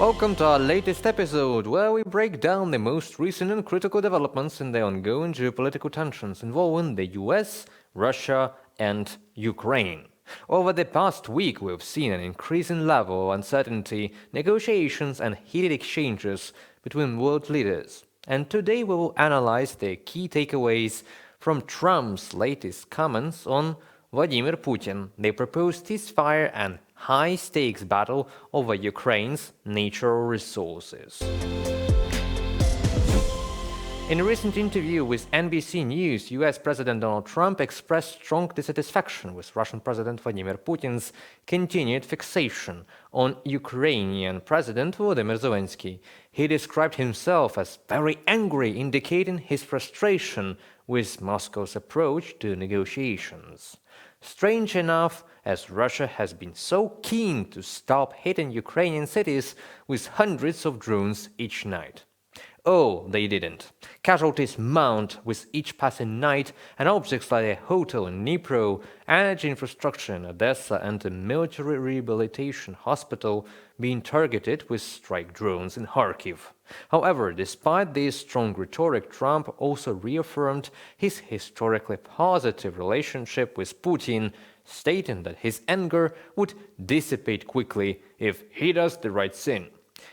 Welcome to our latest episode, where we break down the most recent and critical developments in the ongoing geopolitical tensions involving the US, Russia, and Ukraine. Over the past week, we've seen an increasing level of uncertainty, negotiations, and heated exchanges between world leaders. And today we will analyze the key takeaways from Trump's latest comments on Vladimir Putin, the proposed ceasefire, and high-stakes battle over Ukraine's natural resources. In a recent interview with NBC News, US President Donald Trump expressed strong dissatisfaction with Russian President Vladimir Putin's continued fixation on Ukrainian President Volodymyr Zelensky. He described himself as very angry, indicating his frustration with Moscow's approach to negotiations. Strange enough, as Russia has been so keen to stop hitting Ukrainian cities with hundreds of drones each night. Oh, they didn't. Casualties mount with each passing night, and objects like a hotel in Dnipro, energy infrastructure in Odessa, and a military rehabilitation hospital being targeted with strike drones in Kharkiv. However, despite this strong rhetoric, Trump also reaffirmed his historically positive relationship with Putin, stating that his anger would dissipate quickly if he does the right thing,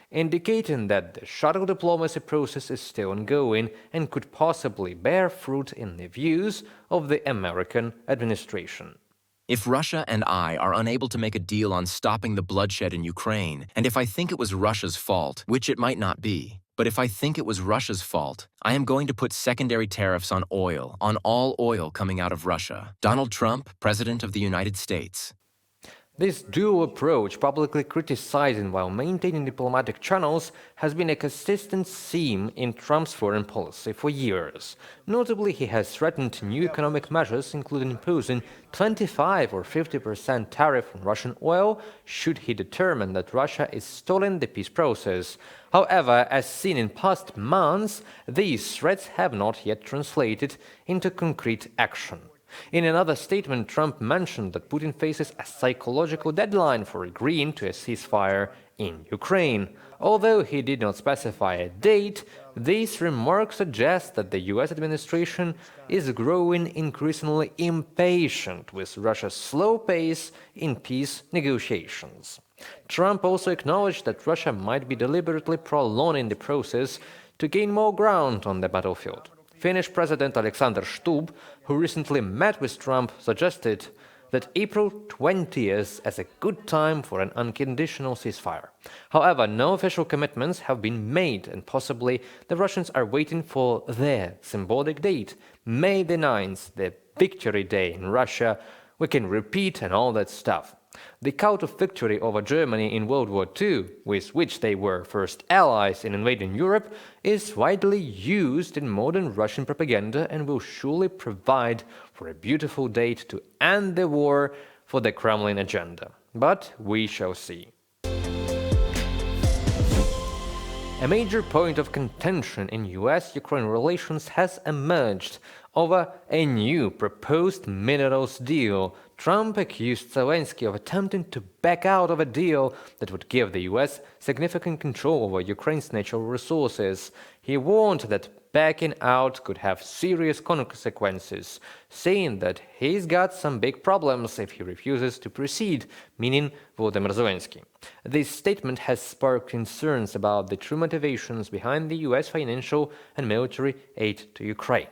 indicating that the shuttle diplomacy process is still ongoing and could possibly bear fruit in the views of the American administration. If Russia and I are unable to make a deal on stopping the bloodshed in Ukraine, and if I think it was Russia's fault, which it might not be, but if I think it was Russia's fault, I am going to put secondary tariffs on oil, on all oil coming out of Russia. Donald Trump, President of the United States. This dual approach, publicly criticizing while maintaining diplomatic channels, has been a consistent theme in Trump's foreign policy for years. Notably, he has threatened new economic measures, including imposing 25 or 50% tariff on Russian oil should he determine that Russia is stalling the peace process. However, as seen in past months, these threats have not yet translated into concrete action. In another statement, Trump mentioned that Putin faces a psychological deadline for agreeing to a ceasefire in Ukraine. Although he did not specify a date, these remarks suggest that the US administration is growing increasingly impatient with Russia's slow pace in peace negotiations. Trump also acknowledged that Russia might be deliberately prolonging the process to gain more ground on the battlefield. Finnish President Alexander Stubb, who recently met with Trump, suggested that April 20th is a good time for an unconditional ceasefire. However, no official commitments have been made, and possibly the Russians are waiting for their symbolic date, May the 9th, the Victory Day in Russia. We can repeat and all that stuff. The cult of victory over Germany in World War II, with which they were first allies in invading Europe, is widely used in modern Russian propaganda and will surely provide for a beautiful date to end the war for the Kremlin agenda. But we shall see. A major point of contention in US-Ukraine relations has emerged over a new proposed minerals deal. Trump accused Zelensky of attempting to back out of a deal that would give the US significant control over Ukraine's natural resources. He warned that backing out could have serious consequences, saying that he's got some big problems if he refuses to proceed, meaning Volodymyr Zelensky. This statement has sparked concerns about the true motivations behind the US financial and military aid to Ukraine.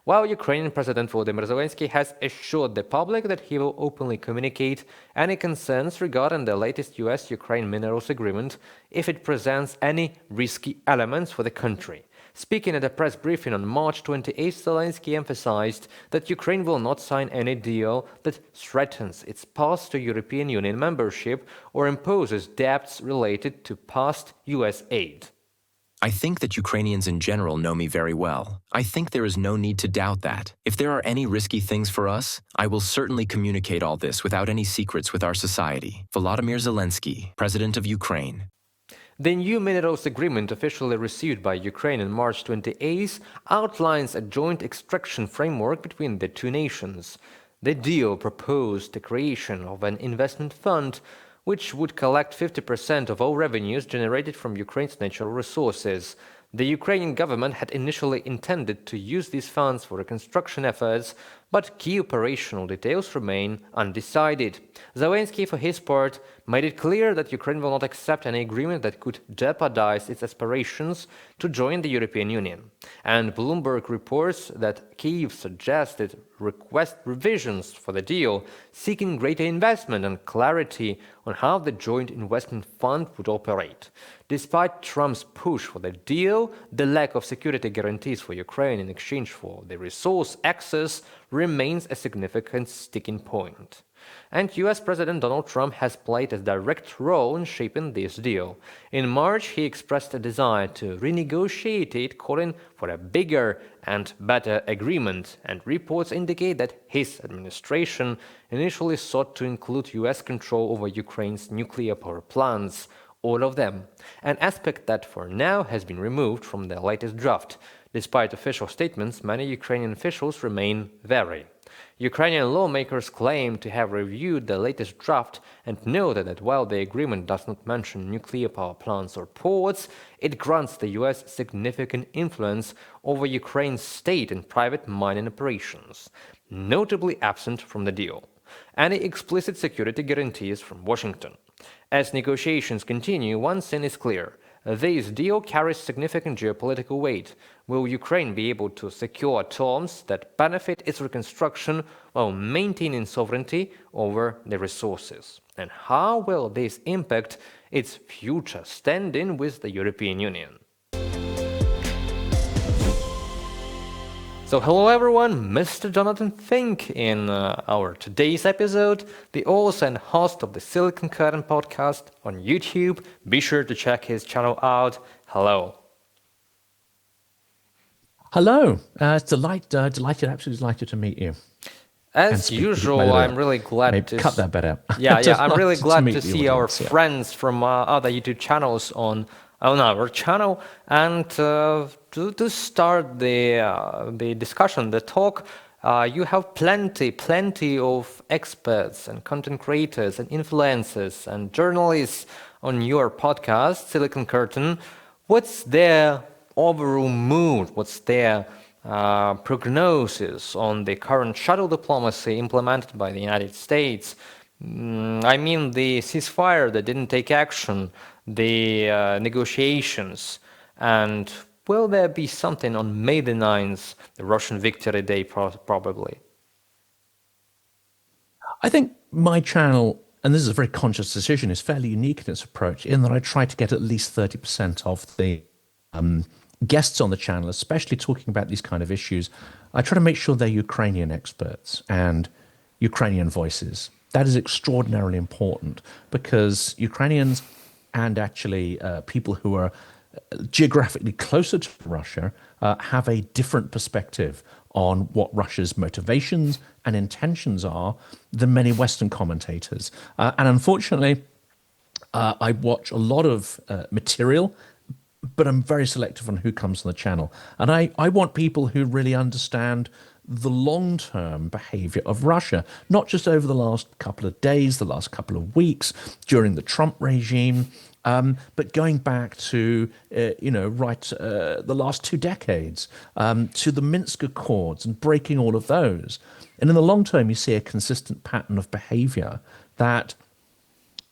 While Ukrainian President Volodymyr Zelensky has assured the public that he will openly communicate any concerns regarding the latest US-Ukraine minerals agreement if it presents any risky elements for the country. Speaking at a press briefing on March 28, Zelensky emphasized that Ukraine will not sign any deal that threatens its path to European Union membership or imposes debts related to past US aid. I think that Ukrainians in general know me very well. I think there is no need to doubt that. If there are any risky things for us, I will certainly communicate all this without any secrets with our society. Volodymyr Zelensky, President of Ukraine. The new minerals agreement, officially received by Ukraine on March 28, outlines a joint extraction framework between the two nations. The deal proposed the creation of an investment fund which would collect 50% of all revenues generated from Ukraine's natural resources. The Ukrainian government had initially intended to use these funds for reconstruction efforts, but key operational details remain undecided. Zelensky, for his part, made it clear that Ukraine will not accept any agreement that could jeopardize its aspirations to join the European Union. And Bloomberg reports that Kyiv suggested request revisions for the deal, seeking greater investment and clarity on how the joint investment fund would operate. Despite Trump's push for the deal, the lack of security guarantees for Ukraine in exchange for the resource access remains a significant sticking point. And US President Donald Trump has played a direct role in shaping this deal. In March, he expressed a desire to renegotiate it, calling for a bigger and better agreement, and reports indicate that his administration initially sought to include US control over Ukraine's nuclear power plants, all of them, an aspect that for now has been removed from the latest draft. Despite official statements, many Ukrainian officials remain wary. Ukrainian lawmakers claim to have reviewed the latest draft and noted that while the agreement does not mention nuclear power plants or ports, it grants the US significant influence over Ukraine's state and private mining operations, notably absent from the deal. Any explicit security guarantees from Washington. As negotiations continue, one thing is clear. This deal carries significant geopolitical weight. Will Ukraine be able to secure terms that benefit its reconstruction while maintaining sovereignty over the resources? And how will this impact its future standing with the European Union? So hello everyone, Mr. Jonathan Fink in our today's episode, the author and host of the Silicon Curtain podcast on YouTube. Be sure to check his channel out. Hello. Hello. Absolutely delighted to meet you. As usual, I'm really glad to cut that bit out. Yeah, I'm really glad to see our audience, friends from other YouTube channels on our channel, and to start the discussion, the talk, you have plenty of experts and content creators and influencers and journalists on your podcast, Silicon Curtain. What's their overall mood? What's their prognosis on the current shuttle diplomacy implemented by the United States? I mean, the ceasefire that didn't take action, the negotiations, and will there be something on May the 9th, the Russian Victory Day, probably? I think my channel, and this is a very conscious decision, is fairly unique in its approach in that I try to get at least 30% of the guests on the channel, especially talking about these kind of issues. I try to make sure they're Ukrainian experts and Ukrainian voices. That is extraordinarily important because Ukrainians and actually people who are geographically closer to Russia have a different perspective on what Russia's motivations and intentions are than many Western commentators. And unfortunately, I watch a lot of material, but I'm very selective on who comes on the channel. And I want people who really understand the long-term behavior of Russia, not just over the last couple of days, the last couple of weeks during the Trump regime, but going back to, the last 2 decades, to the Minsk Accords and breaking all of those. And in the long term, you see a consistent pattern of behavior that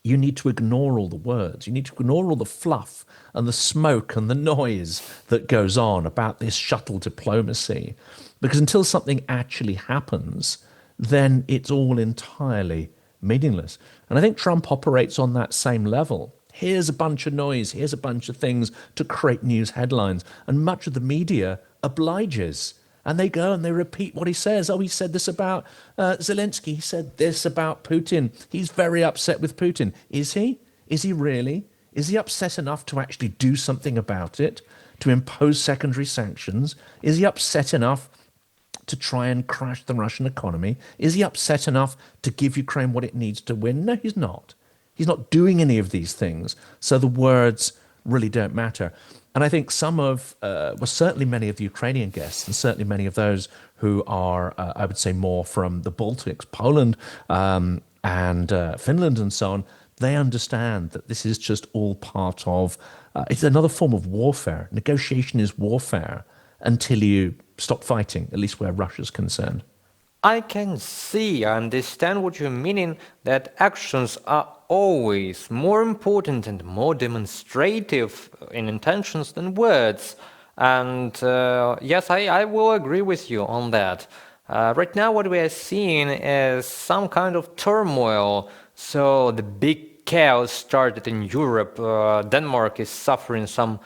you need to ignore all the words. You need to ignore all the fluff and the smoke and the noise that goes on about this shuttle diplomacy. Because until something actually happens, then it's all entirely meaningless. And I think Trump operates on that same level. Here's a bunch of noise, here's a bunch of things to create news headlines. And much of the media obliges. And they go and they repeat what he says. Oh, he said this about Zelensky. He said this about Putin. He's very upset with Putin. Is he? Is he really? Is he upset enough to actually do something about it, to impose secondary sanctions? Is he upset enough to try and crash the Russian economy? Is he upset enough to give Ukraine what it needs to win? No, he's not. He's not doing any of these things. So the words really don't matter. And I think certainly many of the Ukrainian guests, and certainly many of those who are, I would say, more from the Baltics, Poland and Finland and so on, They understand that this is just all part of, it's another form of warfare. Negotiation is warfare until you stop fighting, at least where Russia's concerned. I can see, I understand what you're meaning, that actions are always more important and more demonstrative in intentions than words. And yes, I will agree with you on that. Right now, what we are seeing is some kind of turmoil. So the big chaos started in Europe. Denmark is suffering some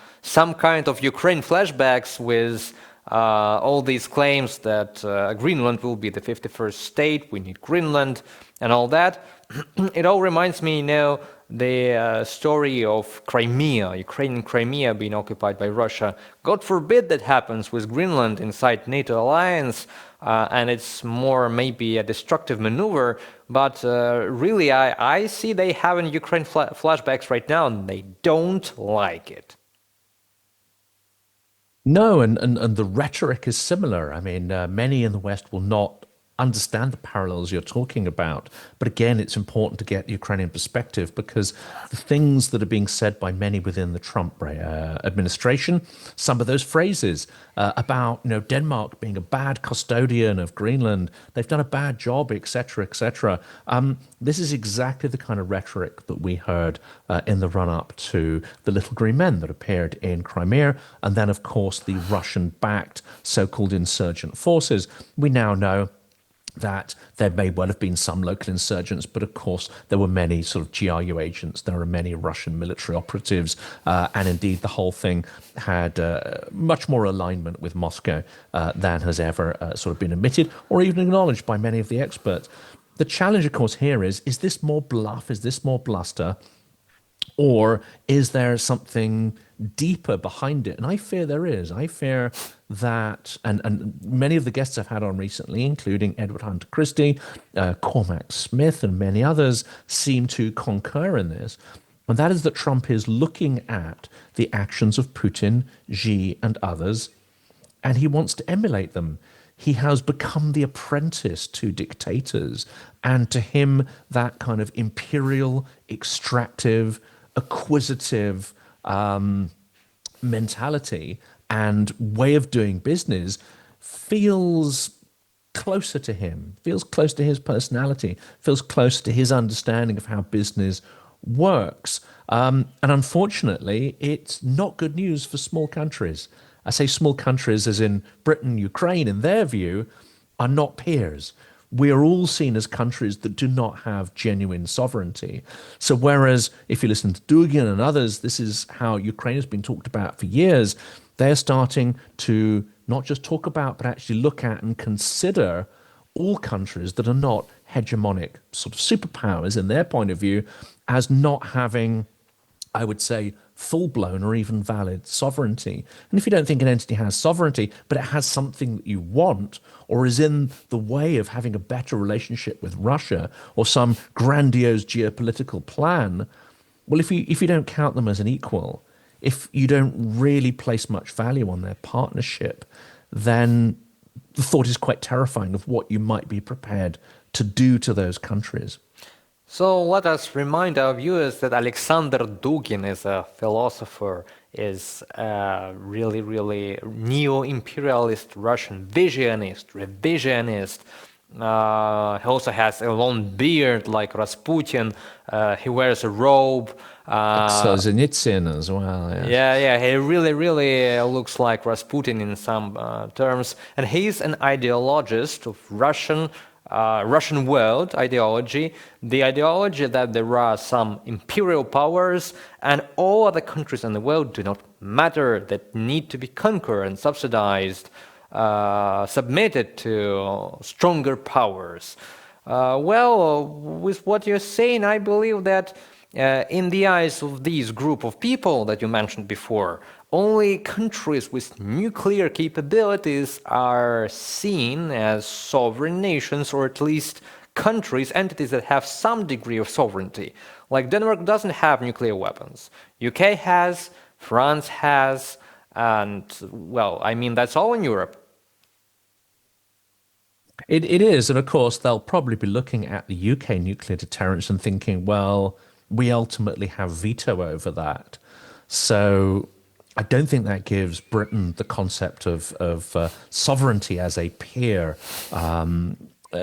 kind of Ukraine flashbacks with all these claims that Greenland will be the 51st state, we need Greenland, and all that. It all reminds me, the story of Crimea, Ukrainian Crimea being occupied by Russia. God forbid that happens with Greenland inside NATO alliance, and it's more maybe a destructive maneuver. But really, I see they having Ukraine flashbacks right now, and they don't like it. No, and the rhetoric is similar. I mean, many in the West will not understand the parallels you're talking about. But again, it's important to get Ukrainian perspective because the things that are being said by many within the Trump administration, some of those phrases about Denmark being a bad custodian of Greenland, they've done a bad job, etc., etc. This is exactly the kind of rhetoric that we heard in the run-up to the little green men that appeared in Crimea, and then, of course, the Russian-backed so-called insurgent forces. We now know that there may well have been some local insurgents, but of course there were many sort of GRU agents, there are many Russian military operatives, and indeed the whole thing had much more alignment with Moscow than has ever sort of been admitted or even acknowledged by many of the experts. The challenge, of course, here is this more bluff, is this more bluster, or is there something deeper behind it? And I fear there is. I fear that, and many of the guests I've had on recently, including Edward Hunter Christie, Cormac Smith, and many others, seem to concur in this. And that is that Trump is looking at the actions of Putin, Xi, and others, and he wants to emulate them. He has become the apprentice to dictators, and to him, that kind of imperial, extractive, acquisitive mentality and way of doing business feels closer to him, feels close to his personality, feels close to his understanding of how business works. And unfortunately, it's not good news for small countries. I say small countries as in Britain, Ukraine, in their view, are not peers. We are all seen as countries that do not have genuine sovereignty. So whereas if you listen to Dugin and others, this is how Ukraine has been talked about for years, they're starting to not just talk about, but actually look at and consider all countries that are not hegemonic sort of superpowers in their point of view as not having, I would say, full-blown or even valid sovereignty. And if you don't think an entity has sovereignty, but it has something that you want, or is in the way of having a better relationship with Russia, or some grandiose geopolitical plan, well, if you don't count them as an equal, if you don't really place much value on their partnership, then the thought is quite terrifying of what you might be prepared to do to those countries. So let us remind our viewers that Alexander Dugin is a philosopher, is a really neo-imperialist Russian visionist, revisionist. He also has a long beard like Rasputin. He wears a robe. Solzhenitsyn as well. Yeah, he really looks like Rasputin in some terms. And he's an ideologist of Russian world ideology, the ideology that there are some imperial powers and all other countries in the world do not matter, that need to be conquered and subsidized, submitted to stronger powers. With what you're saying, I believe that in the eyes of these group of people that you mentioned before, only countries with nuclear capabilities are seen as sovereign nations, or at least countries, entities that have some degree of sovereignty. Like Denmark doesn't have nuclear weapons. UK has, France has, and, that's all in Europe. It is, and of course, they'll probably be looking at the UK nuclear deterrence and thinking, well, we ultimately have veto over that. So I don't think that gives Britain the concept of sovereignty as a peer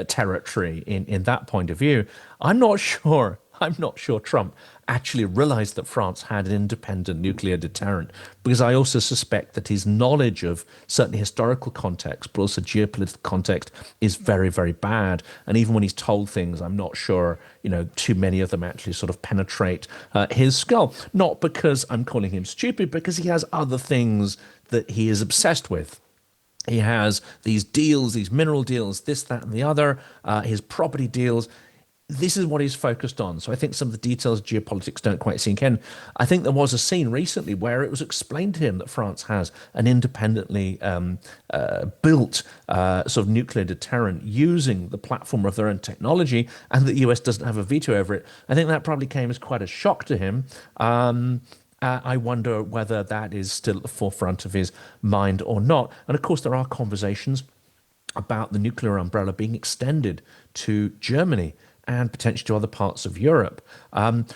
territory in that point of view. I'm not sure. I'm not sure Trump actually realized that France had an independent nuclear deterrent, because I also suspect that his knowledge of certainly historical context, but also geopolitical context, is very, very bad. And even when he's told things, I'm not sure, too many of them actually sort of penetrate his skull. Not because I'm calling him stupid, because he has other things that he is obsessed with. He has these deals, these mineral deals, this, that, and the other, his property deals. This is what he's focused on. So I think some of the details of geopolitics don't quite sink in. I think there was a scene recently where it was explained to him that France has an independently built sort of nuclear deterrent using the platform of their own technology, and that the US doesn't have a veto over it. I think that probably came as quite a shock to him. I wonder whether that is still at the forefront of his mind or not. And of course, there are conversations about the nuclear umbrella being extended to Germany and potentially to other parts of Europe.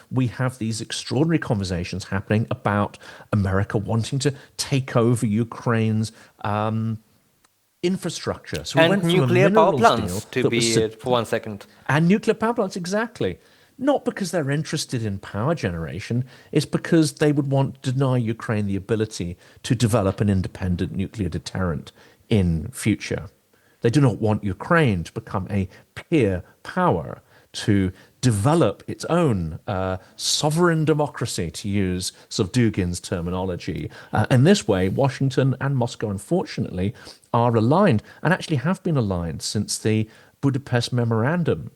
We have these extraordinary conversations happening about America wanting to take over Ukraine's infrastructure. So and nuclear power plants, to be for 1 second. And nuclear power plants, exactly. Not because they're interested in power generation, it's because they would want to deny Ukraine the ability to develop an independent nuclear deterrent in future. They do not want Ukraine to become a peer power, to develop its own sovereign democracy, to use sort of Dugin's terminology. In this way, Washington and Moscow, unfortunately, are aligned, and actually have been aligned since the Budapest Memorandum.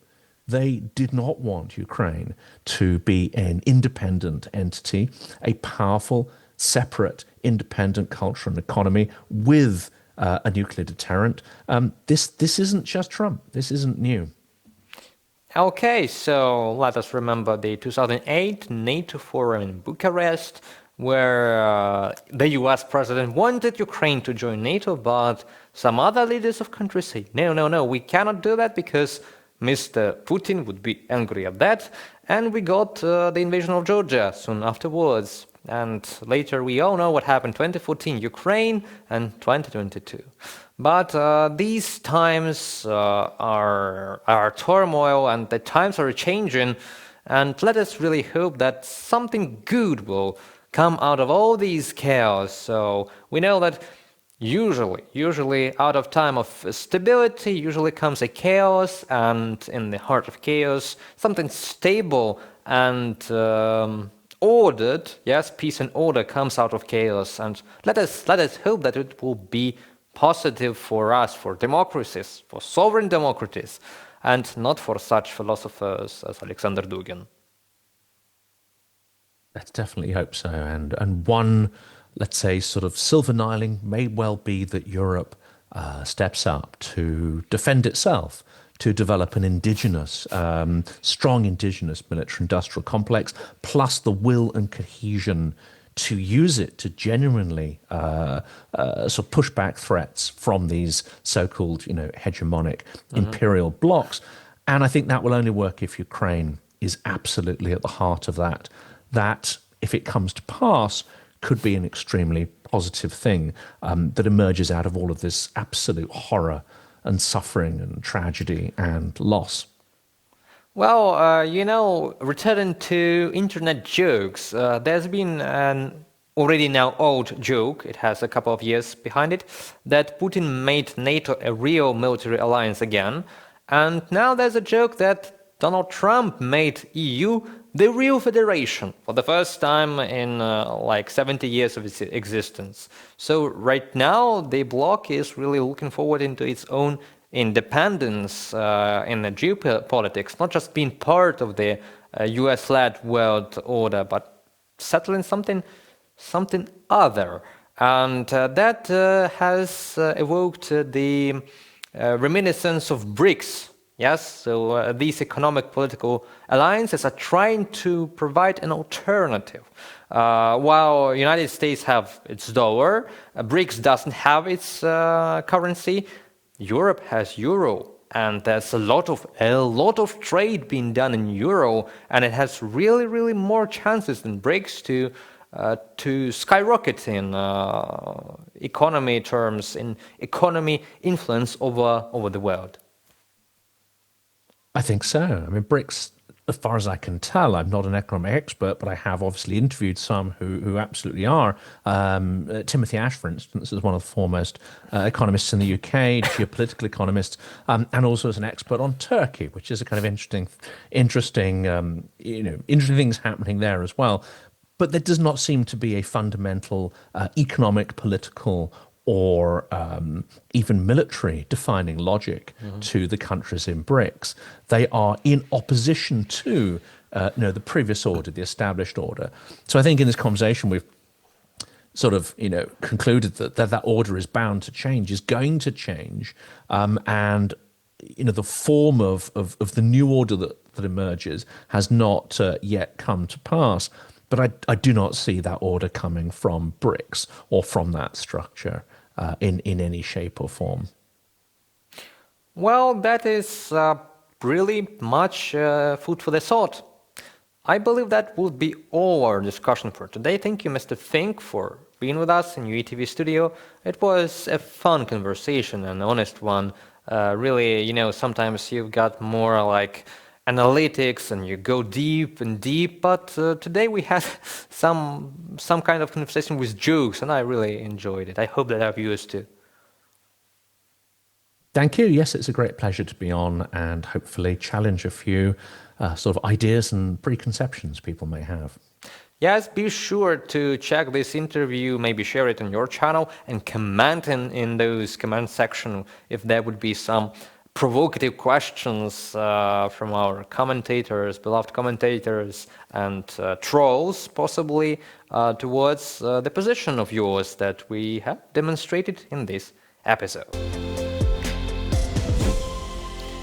They did not want Ukraine to be an independent entity, a powerful, separate, independent culture and economy with a nuclear deterrent. This isn't just Trump. This isn't new. Okay, so let us remember the 2008 NATO forum in Bucharest, where the US president wanted Ukraine to join NATO, but some other leaders of countries say, no, we cannot do that because Mr. Putin would be angry at that. And we got the invasion of Georgia soon afterwards. And later we all know what happened 2014 Ukraine and 2022. But these times are turmoil, and the times are changing. And let us really hope that something good will come out of all these chaos. So we know that usually out of time of stability usually comes a chaos, and in the heart of chaos something stable and ordered, yes, peace and order comes out of chaos. And let us hope that it will be positive for us, for democracies, for sovereign democracies, and not for such philosophers as Alexander Dugin. Let's definitely hope so. And one, let's say, sort of silver lining may well be that Europe steps up to defend itself, to develop an indigenous, strong indigenous military-industrial complex, plus the will and cohesion to use it to genuinely sort of push back threats from these so-called, hegemonic imperial blocs. And I think that will only work if Ukraine is absolutely at the heart of that. That, if it comes to pass, could be an extremely positive thing that emerges out of all of this absolute horror and suffering and tragedy and loss. Well, returning to internet jokes, there's been an already now old joke, it has a couple of years behind it, that Putin made NATO a real military alliance again. And now there's a joke that Donald Trump made EU the real federation for the first time in 70 years of its existence. So right now, the bloc is really looking forward into its own independence in the geopolitics, not just being part of the US-led world order, but settling something other. And that has evoked the reminiscence of BRICS. Yes, so these economic political alliances are trying to provide an alternative. While United States have its dollar, BRICS doesn't have its currency. Europe has euro, and there's a lot of trade being done in euro, and it has really more chances than BRICS to skyrocket in economy terms, in economy influence over the world. I think so. I mean, BRICS, as far as I can tell, I'm not an economic expert, but I have obviously interviewed some who absolutely are. Timothy Ash, for instance, is one of the foremost economists in the UK, geopolitical economist, and also as an expert on Turkey, which is a kind of interesting things happening there as well. But there does not seem to be a fundamental economic, political, or even military defining logic to the countries in BRICS. They are in opposition to the previous order, the established order. So I think in this conversation we've sort of concluded that order is bound to change, is going to change, and the form of the new order that emerges has not yet come to pass. But I do not see that order coming from BRICS or from that structure in any shape or form. Well, that is really much food for the thought. I believe that would be all our discussion for today. Thank you, Mr. Fink, for being with us in UATV studio. It was a fun conversation, an honest one. Really, sometimes you've got more like analytics and you go deep and deep, but today we had some kind of conversation with jokes, and I really enjoyed it. I hope that our viewers too. Thank you. Yes, it's a great pleasure to be on and hopefully challenge a few sort of ideas and preconceptions people may have. Yes, be sure to check this interview, maybe share it on your channel, and comment in those comment section if there would be some provocative questions from our commentators, beloved commentators, and trolls, possibly, towards the position of yours that we have demonstrated in this episode.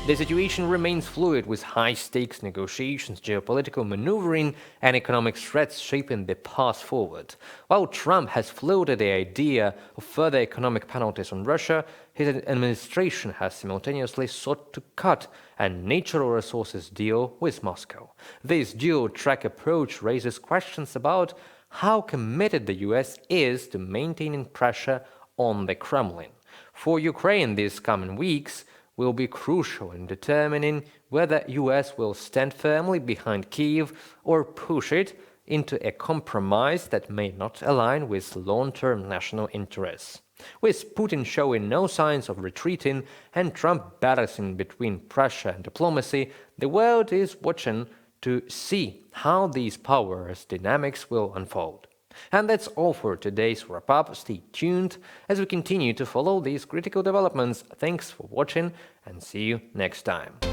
The situation remains fluid, with high-stakes negotiations, geopolitical maneuvering, and economic threats shaping the path forward. While Trump has floated the idea of further economic penalties on Russia, his administration has simultaneously sought to cut a natural resources deal with Moscow. This dual-track approach raises questions about how committed the US is to maintaining pressure on the Kremlin. For Ukraine, these coming weeks will be crucial in determining whether US will stand firmly behind Kyiv or push it into a compromise that may not align with long-term national interests. With Putin showing no signs of retreating and Trump balancing between pressure and diplomacy, the world is watching to see how these powers dynamics will unfold. And that's all for today's wrap-up. Stay tuned as we continue to follow these critical developments. Thanks for watching and see you next time.